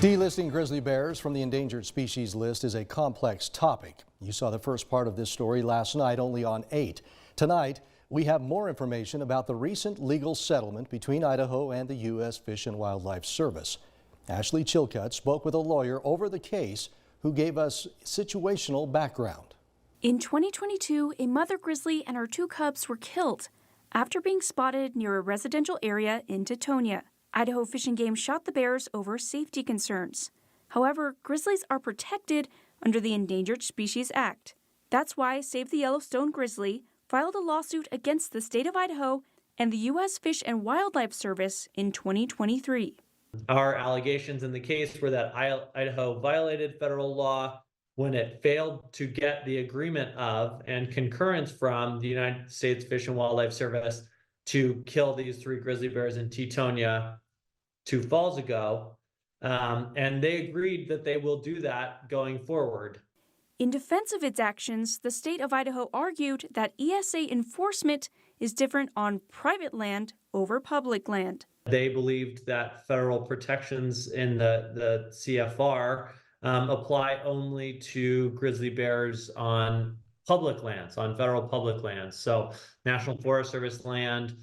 Delisting grizzly bears from the endangered species list is a complex topic. You saw the first part of this story last night only on 8. Tonight, we have more information about the recent legal settlement between Idaho and the U.S. Fish and Wildlife Service. Ashley Chilcutt spoke with a lawyer over the case who gave us situational background. In 2022, a mother grizzly and her 2 cubs were killed after being spotted near a residential area in Teutonia. Idaho Fish and Game shot the bears over safety concerns. However, grizzlies are protected under the Endangered Species Act. That's why Save the Yellowstone Grizzly filed a lawsuit against the state of Idaho and the U.S. Fish and Wildlife Service in 2023. Our allegations in the case were that Idaho violated federal law when it failed to get the agreement of and concurrence from the United States Fish and Wildlife Service to kill these 3 grizzly bears in Teutonia 2 falls ago, and they agreed that they will do that going forward. In defense of its actions, the state of Idaho argued that ESA enforcement is different on private land over public land. They believed that federal protections in the CFR apply only to grizzly bears on public lands, on federal public lands. So National Forest Service land,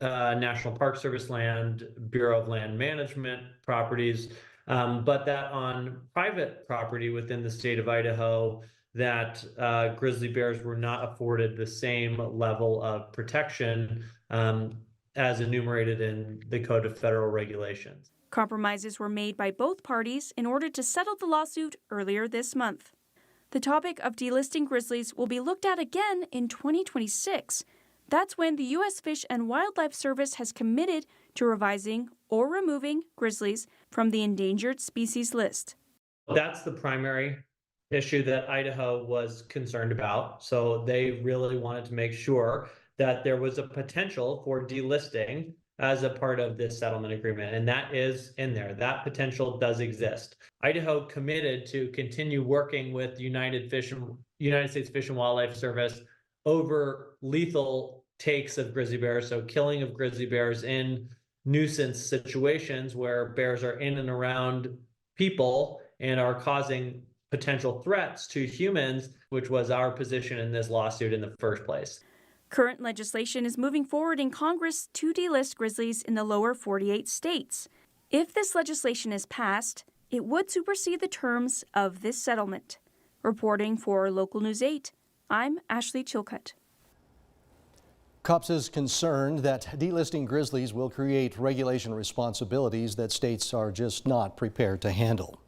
National Park Service land, Bureau of Land Management properties, but that on private property within the state of Idaho, that grizzly bears were not afforded the same level of protection as enumerated in the Code of Federal Regulations. Compromises were made by both parties in order to settle the lawsuit earlier this month. The topic of delisting grizzlies will be looked at again in 2026. That's when the U.S. Fish and Wildlife Service has committed to revising or removing grizzlies from the endangered species list. That's the primary issue that Idaho was concerned about. So they really wanted to make sure that there was a potential for delisting as a part of this settlement agreement, and that is in there. That potential does exist. Idaho committed to continue working with the United States Fish and Wildlife Service over lethal takes of grizzly bears, so killing of grizzly bears in nuisance situations where bears are in and around people and are causing potential threats to humans, which was our position in this lawsuit in the first place. Current legislation is moving forward in Congress to delist grizzlies in the lower 48 states. If this legislation is passed, it would supersede the terms of this settlement. Reporting for Local News 8, I'm Ashley Chilcutt. COPS is concerned that delisting grizzlies will create regulation responsibilities that states are just not prepared to handle.